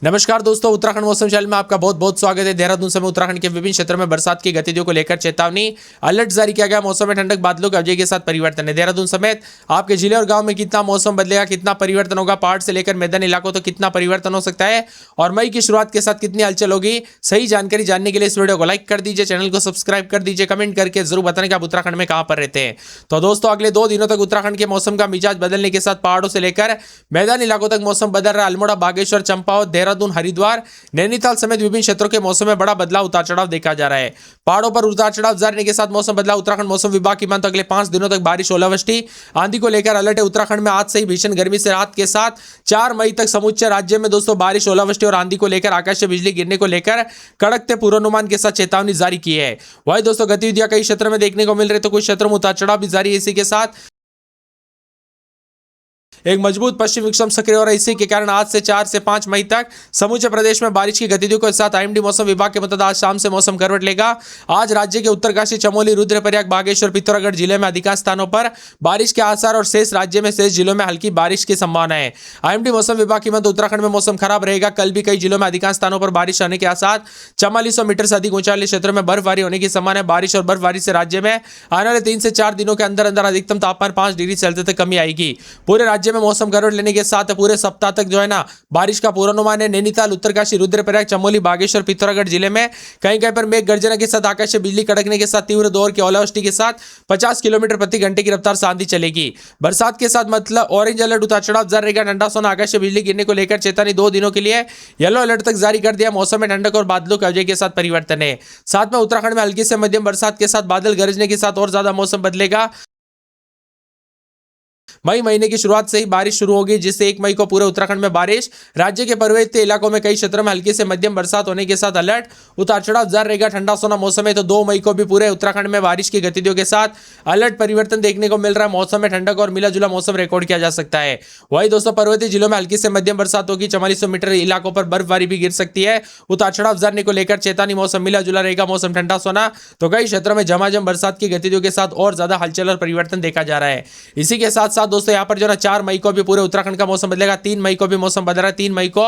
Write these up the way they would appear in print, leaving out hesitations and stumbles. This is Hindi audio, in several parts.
नमस्कार दोस्तों, उत्तराखंड मौसम चैनल में आपका बहुत बहुत स्वागत है। देहरादून समेत उत्तराखंड के विभिन्न क्षेत्रों में बरसात की गतिविधियों को लेकर चेतावनी अलर्ट जारी किया गया। मौसम में ठंडक, बादलों के अवजय के साथ परिवर्तन है। देहरादून समेत आपके जिले और गांव में कितना मौसम बदलेगा, कितना परिवर्तन होगा, पहाड़ से लेकर मैदानी इलाकों तो कितना परिवर्तन हो सकता है और मई की शुरुआत के साथ कितनी हलचल होगी, सही जानकारी जानने के लिए इस वीडियो को लाइक कर दीजिए, चैनल को सब्सक्राइब कर दीजिए, कमेंट करके जरूर बताने कि आप उत्तराखंड में कहां पर रहते हैं। तो दोस्तों, अगले 2 दिनों तक उत्तराखंड के मौसम का मिजाज बदलने के साथ पहाड़ों से लेकर मैदानी इलाकों तक मौसम बदल रहा है। अल्मोड़ा, बागेश्वर, चंपावत, देहरादून, हरिद्वार, नैनीताल समेत विभिन्न क्षेत्रों के मौसम में बड़ा बदलाव, उतार चढ़ाव देखा जा रहा है। पहाड़ों पर उतार चढ़ाव जारी रहने के साथ मौसम बदलाव। उत्तराखंड मौसम विभाग की माने तो अगले 5 दिनों तक बारिश, ओलावृष्टि, आंधी को लेकर अलर्ट है। उत्तराखंड में आज से ही भीषण गर्मी से राहत के साथ 4 मई तक समूचे राज्य में दोस्तों बारिश, ओलावृष्टि और आंधी को लेकर आकाशीय बिजली गिरने को लेकर कड़कते पूर्वानुमान के साथ चेतावनी जारी की है। वही दोस्तों गतिविधियां कई क्षेत्रों में देखने को मिल रही, तो कुछ क्षेत्रों में उतार चढ़ाव भी जारी है। इसी के साथ एक मजबूत पश्चिम विक्षोभ सक्रिय हो रहा है। इसी के कारण आज से 4 से 5 मई तक समूचे प्रदेश में बारिश की गतिविधियों के साथ आईएमडी मौसम विभाग के मुताबिक आज शाम से मौसम करवट लेगा। आज राज्य के उत्तरकाशी, चमोली, रुद्रप्रयाग, बागेश्वर, पिथौरागढ़ जिले में अधिकांश स्थानों पर बारिश के आसार और शेष राज्य में शेष जिलों में हल्की बारिश की संभावना है। आईएमडी मौसम विभाग की माने उत्तराखंड में मौसम खराब रहेगा। कल भी कई जिलों में अधिकांश स्थानों पर बारिश होने के आसार। 4400 मीटर से अधिक ऊंचाई वाले क्षेत्रों में बर्फबारी होने की संभावना है। बारिश और बर्फबारी से राज्य में आने वाले 3 से 4 दिनों के अंदर अंदर अधिकतम तापमान 5 डिग्री सेल्सियस तक कमी आएगी। पूरे राज्य में मौसम करवट लेने के साथ पूरे सप्ताह तक जो है ना बारिश का पूर्वानुमान है। नैनीताल, उत्तरकाशी, रुद्रप्रयाग, चमोली, बागेश्वर, पिथौरागढ़ जिले में कहीं कहीं पर मेघ गर्जना के साथ आकाशीय बिजली कड़कने के साथ तीव्र दौर की ओलावृष्टि के साथ 50 किलोमीटर प्रति घंटे की रफ्तार से आंधी चलेगी। बरसात के साथ मतलब ऑरेंज अलर्ट, उतार चढ़ाव जारी रहेगा। ठंडा सोना, आकाशीय बिजली गिरने को लेकर चेतावनी 2 दिनों के लिए येलो अलर्ट तक जारी कर दिया। मौसम में ठंडक और बादलों के अवजय के साथ परिवर्तन है। साथ में उत्तराखंड में हल्की से मध्यम बरसात के साथ बादल गरजने के साथ और ज्यादा मौसम बदलेगा। मई महीने की शुरुआत से ही बारिश शुरू होगी, जिससे 1 मई को पूरे उत्तराखंड में बारिश, राज्य के पर्वतीय इलाकों में कई क्षेत्रों में हल्की से मध्यम बरसात होने के साथ अलर्ट, उतार चढ़ाव जारी रहेगा। ठंडा सोना मौसम है, तो 2 मई को भी पूरे उत्तराखंड में बारिश की गतिविधियों के साथ अलर्ट परिवर्तन देखने को मिल रहा है। मौसम में ठंडक और मिला जुला मौसम रिकॉर्ड किया जा सकता है। वही दोस्तों पर्वतीय जिलों में हल्की से मध्यम बरसात होगी। 4400 मीटर इलाकों पर बर्फबारी भी गिर सकती है। उतार चढ़ाव जारी को लेकर चेतावनी। मौसम मिला जुला रहेगा, मौसम ठंडा सोना, तो कई क्षेत्रों में झमाझम बरसात की गतिविधियों के साथ और ज्यादा हलचल और परिवर्तन देखा जा रहा है। इसी के साथ साथ दोस्तों यहाँ पर जो 4 मई को भी पूरे उत्तराखंड का मौसम बदलेगा। 3 मई को भी मौसम बदल रहा है। 3 मई को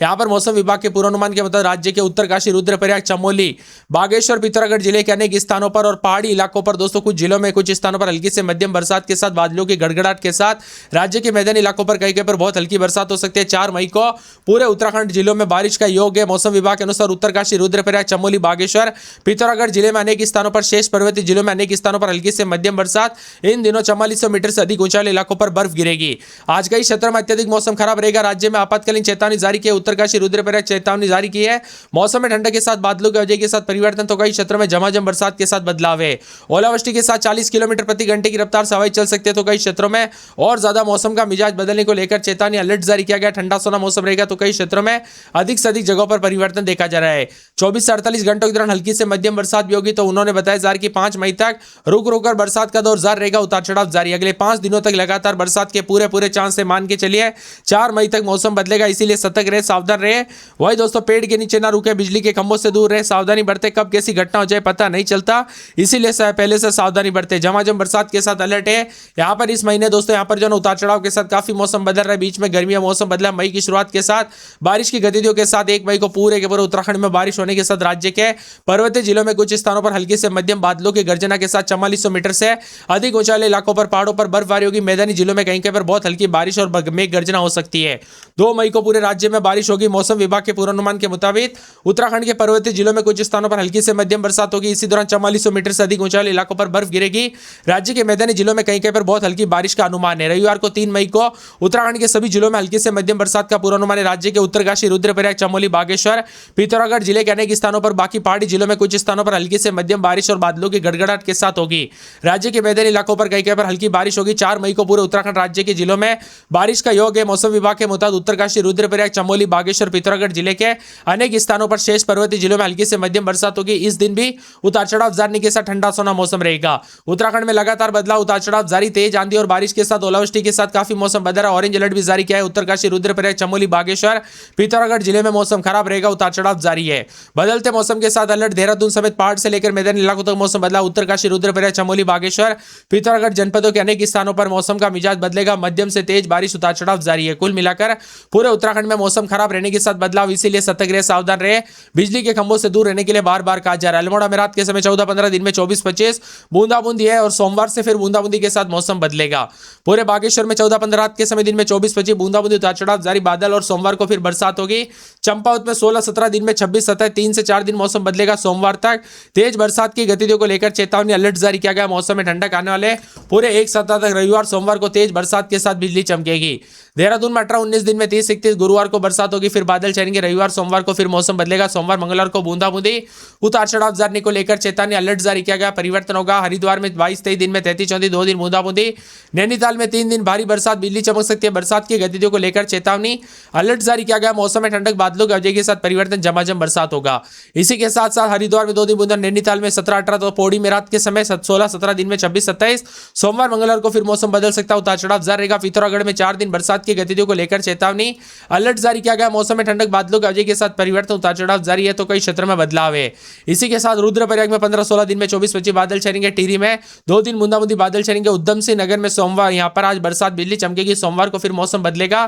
यहां पर मौसम विभाग के पूर्वानुमान के मुताबिक राज्य के उत्तरकाशी, रुद्रप्रयाग, चमोली, बागेश्वर, पिथौरागढ़ जिले के अनेक स्थानों पर और पहाड़ी इलाकों पर दोस्तों कुछ जिलों में कुछ स्थानों पर हल्की से मध्यम बरसात के साथ बादलों की गड़गड़ाहट के साथ राज्य के मैदानी इलाकों पर कहीं कहीं पर बहुत हल्की बरसात हो सकती है। 4 मई को पूरे उत्तराखंड जिलों में बारिश का योग है। मौसम विभाग के अनुसार उत्तरकाशी, रुद्रप्रयाग, चमोली, बागेश्वर, पिथौरागढ़ जिले में अनेक स्थानों पर, शेष पर्वतीय जिलों में अनेक स्थानों पर हल्की से मध्यम बरसात। इन दिनों 4400 मीटर से अधिक ऊंचाई इलाकों पर बर्फ गिरेगी। आज कई क्षेत्रों में अत्यधिक मौसम खराब रहेगा। राज्य में आपातकालीन चेतावनी जारी की है। उत्तरकाशी, रुद्रप्रयाग चेतावनी जारी की है। मौसम में ठंडक के साथ बादलों के वजह के साथ परिवर्तन, तो कई क्षेत्रों में झमाझम बरसात के साथ बदलाव है। ओलावृष्टि के साथ 40 किलोमीटर प्रति घंटे की रफ्तार से हवाएं चल सकती है, तो कई क्षेत्रों में और ज्यादा मौसम का मिजाज बदलने को लेकर चेतावनी अलर्ट जारी किया गया। ठंडा सोना मौसम रहेगा, तो कई क्षेत्रों में अधिक से अधिक जगहों पर परिवर्तन देखा जा रहा है। 24 से 48 घंटों के दौरान हल्की से मध्यम बरसात भी होगी। तो उन्होंने बताया जारी कि 5 मई तक रुक रुक कर बरसात का दौर जारी रहेगा, उतार चढ़ाव जारी। अगले 5 दिनों तक लगातार बरसात के पूरे चांस से मान के चलिए 4 मई तक मौसम बदलेगा, इसीलिए सतर्क रहे, सावधान रहे। वही दोस्तों पेड़ के नीचे ना रुके, बिजली के खंभों से दूर रहे, सावधानी बरते। कब कैसी घटना हो जाए पता नहीं चलता, इसीलिए पहले से सावधानी बरते। झमाझम बरसात के साथ अलर्ट है यहाँ पर इस महीने दोस्तों। यहाँ पर जो उतार चढ़ाव के साथ काफी मौसम बदल रहा है। बीच में गर्मी का मौसम बदला। मई की शुरुआत के साथ बारिश की गतिविधियों के साथ 1 मई को पूरे के पूरे उत्तराखंड में बारिश होने के साथ राज्य के पर्वतीय जिलों में कुछ स्थानों पर हल्की से मध्यम बादलों की गर्जना के साथ 4400 मीटर से अधिक ऊंचाई इलाकों पर पहाड़ों पर बर्फबारी होगी। मैदानी जिलों में कहीं कहीं पर बहुत हल्की बारिश और मेघ गर्जना हो सकती है। 2 मई को पूरे राज्य में बारिश होगी। मौसम विभाग के पूर्वानुमान के मुताबिक उत्तराखंड के पर्वतीय जिलों में कुछ स्थानों पर हल्की से मध्यम बरसात होगी। इसी दौरान 4400 मीटर से अधिक ऊंचाई इलाकों पर बर्फ गिरेगी। राज्य के मैदानी जिलों में कहीं कहीं पर बहुत हल्की बारिश का अनुमान है। रविवार को 3 मई को उत्तराखंड के सभी जिलों में हल्की से मध्यम बरसात का पूर्वानुमान है। राज्य के उत्तरकाशी, रुद्रप्रयाग, चमोली, बागेश्वर, पिथौरागढ़ जिले के अनेक स्थानों पर, बाकी पहाड़ी जिलों में कुछ स्थानों पर हल्की से मध्यम बारिश और बादलों की गड़गड़ाहट के साथ होगी। राज्य के मैदानी इलाकों पर कहीं कहीं पर हल्की बारिश होगी। 4 मई को पूरे उत्तराखंड राज्य के जिलों में बारिश का योग है। मौसम विभाग के मुताबिक उत्तरकाशी, रुद्रप्रयाग, चमोली, बागेश्वर, पिथौरागढ़ जिले के अनेक स्थानों पर, शेष पर्वतीय जिलों में हल्की से मध्यम बरसात होगी। इस दिन भी उतार चढ़ाव जारी के साथ ठंडा सोना मौसम रहेगा। उत्तराखंड में लगातार बदलाव, उतार चढ़ाव जारी। तेज आंधी और बारिश के साथ ओलावृष्टि के साथ काफी मौसम बदल रहा है। ऑरेंज अलर्ट भी जारी किया है। उत्तरकाशी, रुद्रप्रयाग, चमोली, बागेश्वर, पिथौरागढ़ जिले में मौसम खराब रहेगा, उतार चढ़ाव जारी है। बदलते मौसम के साथ अलर्ट। देहरादून समेत पहाड़ से लेकर मैदानी इलाकों तक मौसम बदला। उत्तरकाशी, रुद्रप्रयाग, चमोली, बागेश्वर, पिथौरागढ़ जनपदों के अनेक स्थानों पर मौसम मौसम का मिजाज बदलेगा, मध्यम से तेज बारिश उतार चढ़ाव जारी है। कुल मिलाकर पूरे उत्तराखंड में मौसम खराब रहने के साथ बदलाव, इसीलिए सतर्क रहे, सावधान रहे, बिजली के खंभों से दूर रहने के लिए बार बार कहा जा रहा है। अल्मोड़ा में रात के समय 14-15, दिन में 24-25 बूंदाबूंदी है और सोमवार से फिर बूंदाबूंदी के साथ मौसम बदलेगा। पूरे बागेश्वर में 14-15 रात के समय दिन में 24-25 बूंदाबूंदी उतार चढ़ाव जारी, बादल और सोमवार को फिर बरसात होगी। चंपावत में 16-17 दिन में 26-27 3 से 4 दिन मौसम बदलेगा। सोमवार तक तेज बरसात की गतिविधियों को लेकर चेतावनी, अलर्ट जारी किया गया। मौसम में ठंडक आने वाले पूरे एक सप्ताह तक रविवार सोमवार को तेज बरसात के साथ बिजली चमकेगी। देहरादून में 18-19 दिन में 30-31 गुरुवार को बरसात होगी, फिर बादल छाएंगे। रविवार सोमवार को फिर मौसम बदलेगा। सोमवार मंगलवार को बूंदाबूंदी उतार चढ़ाव जाने को लेकर चेतावनी, अलर्ट जारी किया गया। परिवर्तन होगा। हरिद्वार में 22-23 दिन में 33-34 2 दिन बूंदाबूंदी, नैनीताल में 3 दिन भारी बरसात, बिजली चमक सकती है। बरसात की गतिविधियों को लेकर चेतावनी, अलर्ट जारी किया गया। मौसम में ठंडक, बादलों की वजह के साथ परिवर्तन, झमाझम बरसात होगा। इसी के साथ साथ हरिद्वार में 2 दिन बूंदा, नैनीताल में 17-18 तो पौड़ी में रात के समय 16-17 दिन में 26-27 सोमवार मंगलवार को फिर मौसम बदल सकता है, उतार चढ़ाव जारी रहेगा। पिथौरागढ़ में 4 दिन बरसात की गतिविधियों को लेकर चेतावनी, अलर्ट जारी किया गया। मौसम में ठंडक, बादलों की वजह के साथ परिवर्तन, उतार चढ़ाव जारी है तो कई क्षेत्रों में बदलाव है। इसी के साथ रुद्रप्रयाग में 15-16 दिन में 24-25 बादल छाएंगे। टिहरी में 2 दिन बूंदाबूंदी बादल छाएंगे। उधम सिंह नगर में सोमवार यहां पर आज बरसात, बिजली चमकेगी। सोमवार को फिर मौसम बदलेगा।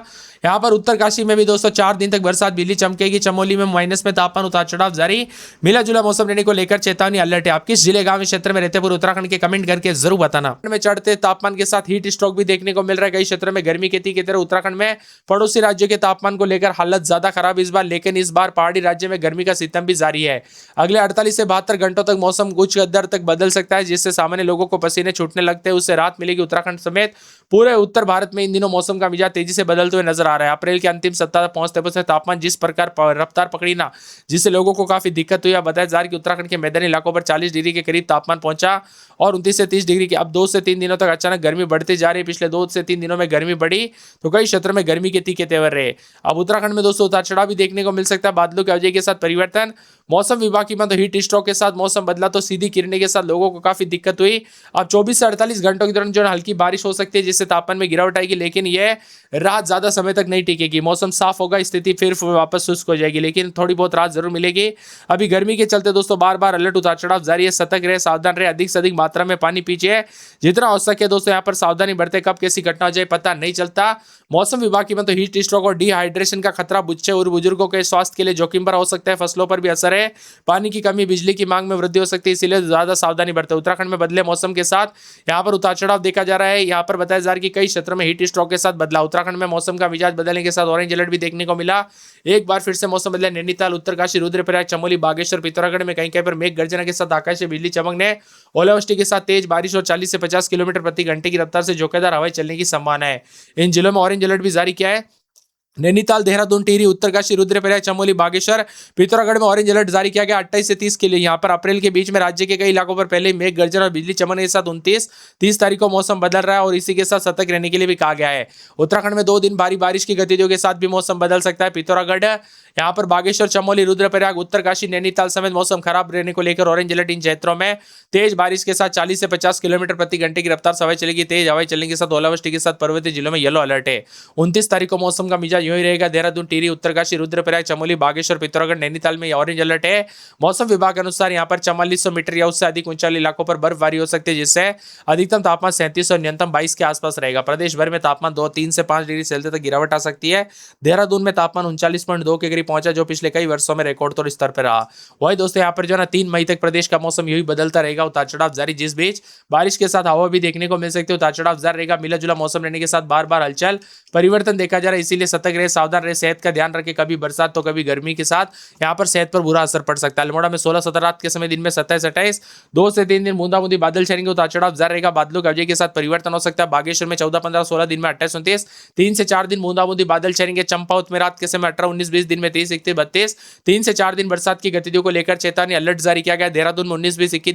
यहां पर उत्तरकाशी में भी दोस्तों 4 दिन तक बरसात, बिजली चमकेगी। चमोली में माइनस में तापमान, उतार चढ़ाव जारी, मिला जुला मौसम रहने को लेकर चेतावनी, अलर्ट है। आप किस जिले गांव क्षेत्र में रहते पूरे उत्तराखंड के कमेंट करके जरूर बताना। में चढ़ते तापमान के साथ हीट स्ट्रोक भी देखने को मिल रहा है। कई क्षेत्रों में गर्मी की तरह उत्तराखंड में पड़ोसी राज्यों के तापमान को लेकर हालत ज्यादा खराब इस बार, लेकिन इस बार पहाड़ी राज्य में गर्मी का सितम भी जारी है। अगले 48 से 72 घंटों तक मौसम कुछ हद तक बदल सकता है, जिससे सामान्य लोगों को पसीने छूटने लगते हैं, उससे राहत मिलेगी। उत्तराखंड समेत पूरे उत्तर भारत में इन दिनों मौसम का मिजाज तेजी से बदलते हुए नजर आ रहा है। अप्रैल के अंतिम सप्ताह तक पहुंचते पहुंचते तापमान जिस प्रकार रफ्तार पकड़ी ना, जिससे लोगों को काफी दिक्कत हुई। बताया जा रहा है कि उत्तराखंड के मैदानी इलाकों पर 40 डिग्री के करीब तापमान पहुंचा और 29 से 30 डिग्री के अब 2 से 3 दिनों तक अचानक गर्मी बढ़ती जा रही है। पिछले 2 से 3 दिनों में गर्मी बढ़ी तो कई क्षेत्रों में गर्मी के तीखे तेवर रहे। अब उत्तराखंड में दोस्तों उतार चढ़ाव भी देखने को मिल सकता है। बादलों की वजह के साथ परिवर्तन, मौसम विभाग की तो हीट स्ट्रोक के साथ मौसम बदला तो सीधी किरणें के साथ लोगों को काफी दिक्कत हुई। अब 24 से 48 घंटों के दौरान जो हल्की बारिश हो सकती है, जिससे तापमान में गिरावट आएगी, लेकिन यह रात ज्यादा समय तक नहीं टिकेगी। मौसम साफ होगा, स्थिति फिर वापस शुष्क हो जाएगी, लेकिन थोड़ी बहुत राहत जरूर मिलेगी। अभी गर्मी के चलते दोस्तों बार बार अलर्ट, उतार चढ़ाव जारी है। सतर्क रहे, सावधान रहे, अधिक से अधिक मात्रा में पानी पीजिए जितना हो सके। दोस्तों यहाँ पर सावधानी बरते, कब कैसी घटना हो जाए पता नहीं चलता। मौसम विभाग की तो हीट स्ट्रोक और डिहाइड्रेशन का खतरा बच्चे और बुजुर्गों के स्वास्थ्य के लिए जोखिम पर हो सकता है। फसलों पर भी असर है, पानी की कमी, बिजली की मांग में वृद्धि हो सकती है, इसलिए ज्यादा सावधानी बरते। उत्तराखंड में बदले मौसम के साथ यहाँ पर उतार चढ़ाव देखा जा रहा है। यहाँ पर बताया जा रहा है कि कई क्षेत्रों में हीट स्ट्रोक के साथ बदलाव। उत्तराखंड में मौसम का मिजाज बदलने के साथ ऑरेंज अलर्ट भी देखने को मिला। एक बार फिर से मौसम बदला। नैनीताल, उत्तरकाशी, रुद्रप्रयाग, चमोली, बागेश्वर, पिथौरागढ़ में कहीं कहीं पर मेघ गर्जना के साथ आकाश से बिजली चमकने, ओलावृष्टि के साथ तेज बारिश और 40 से 50 किलोमीटर प्रति घंटे की रफ्तार से झोंकेदार हवाएं चलने की संभावना है। इन जिलों में ऑरेंज अलर्ट भी जारी किया है। नैनीताल, देहरादून, टिहरी, उत्तरकाशी, रुद्रप्रयाग, चमोली, बागेश्वर, पिथौरागढ़ में ऑरेंज अलर्ट जारी किया गया 28 से 30 के लिए। यहाँ पर अप्रैल के बीच में राज्य के कई इलाकों पर पहले मेघ गर्जन और बिजली चमकने के साथ 29-30 तारीख को मौसम बदल रहा है और इसी के साथ सतर्क रहने के लिए भी कहा गया है। उत्तराखंड में 2 दिन भारी बारिश की गतिविधियों के साथ भी मौसम बदल सकता है। पिथौरागढ़, यहाँ पर बागेश्वर, चमोली, रुद्रप्रयाग, उत्तरकाशी, नैनीताल समेत मौसम खराब रहने को लेकर ऑरेंज अलर्ट। इन क्षेत्रों में तेज बारिश के साथ 40 से 50 किलोमीटर प्रति घंटे की रफ्तार से हवाएं चलेगी। तेज हवाएं चलने के साथ ओलावृष्टि के साथ पर्वतीय जिलों में येलो अलर्ट है। 29 तारीख को मौसम का मिजाज यूं ही रहेगा। देहरादून, टिहरी, उत्तरकाशी, रुद्रप्रयाग, चमोली, बागेश्वर, पिथौरागढ़, नैनीताल में ऑरेंज अलर्ट है। मौसम विभाग के अनुसार यहाँ पर 4400 मीटर या उससे अधिक ऊंचाई इलाकों पर बर्फबारी हो सकती है, जिससे अधिकतम तापमान 37 और न्यूनतम 22 के आसपास रहेगा। प्रदेश भर में तापमान 2-3 से 5 डिग्री सेल्सियस तक गिरावट आ सकती है। देहरादून में तापमान 39.2 के करीब पहुंचा, जो पिछले कई वर्षों में रिकॉर्ड तोड़ स्तर पर रहा। वही दोस्तों यहाँ पर जो है 3 मई तक प्रदेश का मौसम यही बदलता रहेगा, उतार चढ़ाव जारी, जिस बीच बारिश के साथ हवा भी देखने को मिल सकती है। उतार चढ़ाव जारी रहेगा, मिला जुला मौसम रहने के साथ बार बार हलचल परिवर्तन देखा जा रहा है, इसीलिए सतर्क रहे, सावधान रहे, सेहत का ध्यान रखें। कभी बरसात तो कभी गर्मी के साथ यहाँ पर सेहत पर बुरा असर पड़ सकता है। अल्मोड़ा में 16-17 रात के समय दिन में 27-28 2 से 3 दिन बूंदाबूंदी बादल छाएंगे, उतार चढ़ाव जारी रहेगा, बादलों की वजह के साथ परिवर्तन हो सकता है। बागेश्वर में 14-15 16 दिन में 28-29 3 से 4 दिन बूंदाबूंदी बादल छाएंगे। चंपावत में रात के समय 18-19 दिन में 30-31-32 3 से 4 दिन बरसात की गतिविधियों को लेकर चेतावनी, अलर्ट जारी किया गया। देहरादून में 19-20-21